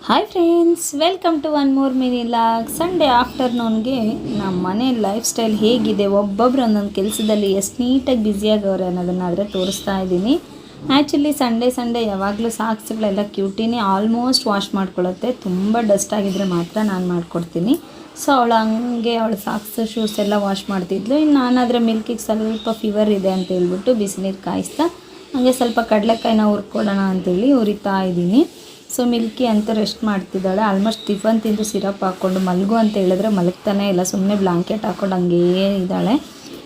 Hi friends, welcome to one more mini vlog. Sunday ಆಫ್ಟರ್ನೂನ್ಗೆ ನಮ್ಮ ಮನೆ ಲೈಫ್ ಸ್ಟೈಲ್ ಹೇಗಿದೆ, ಒಬ್ಬೊಬ್ರು ಒಂದೊಂದು ಕೆಲಸದಲ್ಲಿ ಎಷ್ಟು ನೀಟಾಗಿ ಬ್ಯುಸಿಯಾಗವ್ರೆ ಅನ್ನೋದನ್ನಾದರೆ ತೋರಿಸ್ತಾ ಇದ್ದೀನಿ. ಆ್ಯಕ್ಚುಲಿ ಸಂಡೇ ಯಾವಾಗಲೂ ಸಾಕ್ಸ್ಗಳೆಲ್ಲ ಕ್ಯೂಟಿನೇ ಆಲ್ಮೋಸ್ಟ್ ವಾಶ್ ಮಾಡ್ಕೊಳ್ಳುತ್ತೆ. ತುಂಬ ಡಸ್ಟ್ ಆಗಿದ್ದರೆ ಮಾತ್ರ ನಾನು ಮಾಡಿಕೊಡ್ತೀನಿ. ಸೊ ಅವಳು ಸಾಕ್ಸ್ ಶೂಸ್ ಎಲ್ಲ ವಾಶ್ ಮಾಡ್ತಿದ್ಲು. ಇನ್ನು ನಾನಾದರೆ ಮಿಲ್ಕಿಗೆ ಸ್ವಲ್ಪ ಫೀವರ್ ಇದೆ ಅಂತ ಹೇಳ್ಬಿಟ್ಟು ಬಿಸಿನೀರು ಕಾಯಿಸ್ತಾ ಹಾಗೆ ಸ್ವಲ್ಪ ಕಡಲೆಕಾಯಿನ ಹುರ್ಕೊಡೋಣ ಅಂತೇಳಿ ಹುರಿತಾ ಇದ್ದೀನಿ. ಸೊ ಮಿಲ್ಕಿ ಅಂತೂ ರೆಸ್ಟ್ ಮಾಡ್ತಿದ್ದಾಳೆ. ಆಲ್ಮೋಸ್ಟ್ ಟಿಫನ್ ತಿಂದು ಸಿರಪ್ ಹಾಕ್ಕೊಂಡು ಮಲಗು ಅಂತ ಹೇಳಿದ್ರೆ ಮಲಗ್ತಾನೆ ಇಲ್ಲ, ಸುಮ್ಮನೆ ಬ್ಲಾಂಕೆಟ್ ಹಾಕ್ಕೊಂಡು ಹಂಗೇ ಇದ್ದಾಳೆ.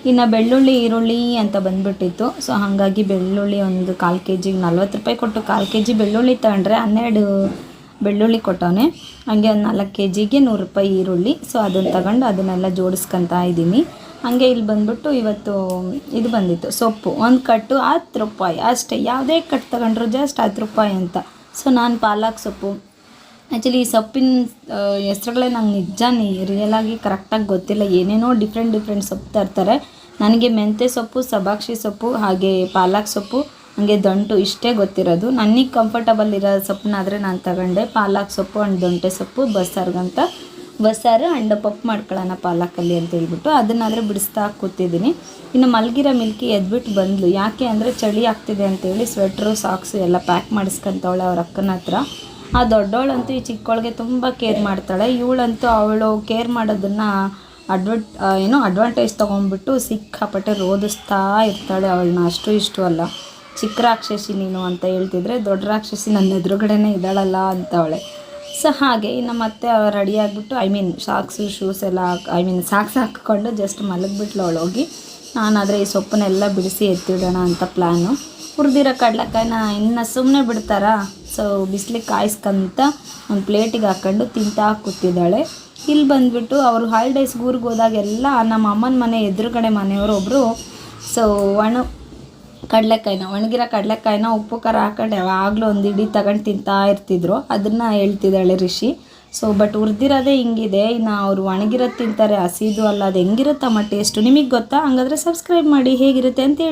ಇನ್ನು ಬೆಳ್ಳುಳ್ಳಿ ಈರುಳ್ಳಿ ಅಂತ ಬಂದುಬಿಟ್ಟಿತ್ತು. ಸೊ ಹಾಗಾಗಿ ಬೆಳ್ಳುಳ್ಳಿ ಒಂದು 1/4 kg 40 ರೂಪಾಯಿ ಕೊಟ್ಟು 1/4 kg ಬೆಳ್ಳುಳ್ಳಿ ತಗೊಂಡ್ರೆ 12 ಬೆಳ್ಳುಳ್ಳಿ ಕೊಟ್ಟವನೆ. ಹಾಗೆ ಒಂದು 4 kgಗೆ 100 ರೂಪಾಯಿ ಈರುಳ್ಳಿ. ಸೊ ಅದನ್ನು ತಗೊಂಡು ಅದನ್ನೆಲ್ಲ ಜೋಡಿಸ್ಕೊತಾ ಇದ್ದೀನಿ. ಹಾಗೆ ಇಲ್ಲಿ ಬಂದುಬಿಟ್ಟು ಇವತ್ತು ಇದು ಬಂದಿತ್ತು ಸೊಪ್ಪು, ಒಂದು ಕಟ್ಟು 10 ರೂಪಾಯಿ ಅಷ್ಟೇ. ಯಾವುದೇ ಕಟ್ಟು ತಗೊಂಡ್ರು ಜಸ್ಟ್ 10 ರೂಪಾಯಿ ಅಂತ. ಸೊ ನಾನು ಪಾಲಕ್ ಸೊಪ್ಪು, ಆ್ಯಕ್ಚುಲಿ ಈ ಸೊಪ್ಪಿನ ಹೆಸ್ರುಗಳೇ ನಂಗೆ ರಿಯಲಾಗಿ ಕರೆಕ್ಟಾಗಿ ಗೊತ್ತಿಲ್ಲ. ಏನೇನೋ ಡಿಫ್ರೆಂಟ್ ಸೊಪ್ಪು ತರ್ತಾರೆ. ನನಗೆ ಮೆಂತ್ಯ ಸೊಪ್ಪು, ಸಬಾಕ್ಷಿ ಸೊಪ್ಪು, ಹಾಗೆ ಪಾಲಕ್ ಸೊಪ್ಪು, ಹಾಗೆ ದಂಟು ಇಷ್ಟೇ ಗೊತ್ತಿರೋದು. ನನಗೆ ಕಂಫರ್ಟಬಲ್ ಇರೋ ಸೊಪ್ಪನ್ನಾದರೆ ನಾನು ತಗೊಂಡೆ. ಪಾಲಕ್ ಸೊಪ್ಪು ಆ್ಯಂಡ್ ದಂಟೆ ಸೊಪ್ಪು ಬಸ್ಸಾರು ಆ್ಯಂಡ್ ಪಪ್ಪು ಮಾಡ್ಕೊಳ್ಳೋಣ ಪಾಲಕಲ್ಲಿ ಅಂತ ಹೇಳ್ಬಿಟ್ಟು ಅದನ್ನಾದರೆ ಬಿಡಿಸ್ತಾ ಕೂತಿದ್ದೀನಿ. ಇನ್ನು ಮಲಗಿರೋ ಮಿಲ್ಕಿ ಎದ್ಬಿಟ್ಟು ಬಂದಳು. ಯಾಕೆ ಅಂದರೆ ಚಳಿ ಆಗ್ತಿದೆ ಅಂತೇಳಿ ಸ್ವೆಟ್ರು ಸಾಕ್ಸು ಎಲ್ಲ ಪ್ಯಾಕ್ ಮಾಡಿಸ್ಕೊಂತವಳೆ ಅವ್ರ ಅಕ್ಕನ ಹತ್ರ. ಆ ದೊಡ್ಡವಳಂತೂ ಈ ಚಿಕ್ಕವಳಿಗೆ ತುಂಬ ಕೇರ್ ಮಾಡ್ತಾಳೆ. ಇವಳಂತೂ ಅವಳು ಕೇರ್ ಮಾಡೋದನ್ನು ಅಡ್ವಾಂಟೇಜ್ ತೊಗೊಂಡ್ಬಿಟ್ಟು ಸಿಕ್ಕಾಪಟ್ಟೆ ರೋದಿಸ್ತಾ ಇರ್ತಾಳೆ ಅವಳನ್ನ. ಇಷ್ಟು ಅಲ್ಲ, ಚಿಕ್ಕ ರಾಕ್ಷಸಿ ನೀನು ಅಂತ ಹೇಳ್ತಿದ್ರೆ ದೊಡ್ಡ ರಾಕ್ಷಸಿ ನನ್ನ ಎದುರುಗಡೆನೇ ಇದ್ದಾಳಲ್ಲ ಅಂತವಳೆ. ಸೊ ಹಾಗೆ ಇನ್ನು ಮತ್ತೆ ರೆಡಿ ಆಗಿಬಿಟ್ಟು ಸಾಕ್ಸು ಶೂಸ್ ಎಲ್ಲ ಸಾಕ್ಸ್ ಹಾಕ್ಕೊಂಡು ಜಸ್ಟ್ ಮಲಗಿಬಿಟ್ಲು ಅವಳು ಹೋಗಿ. ನಾನಾದರೆ ಈ ಸೊಪ್ಪನ್ನೆಲ್ಲ ಬಿಡಿಸಿ ಎತ್ತಿಡೋಣ ಅಂತ ಪ್ಲ್ಯಾನು. ಹುರಿದಿರೋ ಕಡಲೆಕಾಯಿನ ಇನ್ನು ಸುಮ್ಮನೆ ಬಿಡ್ತಾರಾ? ಸೊ ಬಿಸಿಲಿಗೆ ಕಾಯಿಸ್ಕೊಂತ ಒಂದು ಪ್ಲೇಟಿಗೆ ಹಾಕ್ಕೊಂಡು ತಿಂತಾ ಕೂತಿದ್ದಾಳೆ. ಇಲ್ಲಿ ಬಂದುಬಿಟ್ಟು ಅವರು ಹಾಲಿಡೇಸ್ಗೆ ಊರಿಗೆ ಹೋದಾಗೆಲ್ಲ ನಮ್ಮ ಅಮ್ಮನ ಮನೆ ಎದುರುಗಡೆ ಮನೆಯವರು ಒಬ್ಬರು ಸೊ ಒಣಗಿರೋ ಕಡಲೆಕಾಯಿನ ಉಪ್ಪು ಖಾರ ಹಾಕೊಂಡು ಯಾವಾಗಲೂ ಒಂದು ಇಡೀ ತಗೊಂಡು ತಿಂತಾ ಇರ್ತಿದ್ರು. ಅದನ್ನು ಹೇಳ್ತಿದ್ದಾಳೆ ರಿಷಿ. ಸೊ ಬಟ್ ಹುರಿದಿರೋದೇ ಹಿಂಗಿದೆ, ಇನ್ನು ಅವರು ಒಣಗಿರೋದು ತಿಂತಾರೆ, ಹಸಿದು ಅಲ್ಲ. ಅದು ಹೆಂಗಿರುತ್ತಮ್ಮ ಟೇಸ್ಟು ನಿಮಗೆ ಗೊತ್ತಾ? ಹಂಗಾದರೆ ಸಬ್ಸ್ಕ್ರೈಬ್ ಮಾಡಿ ಹೇಗಿರುತ್ತೆ ಅಂತ ಹೇಳಿ.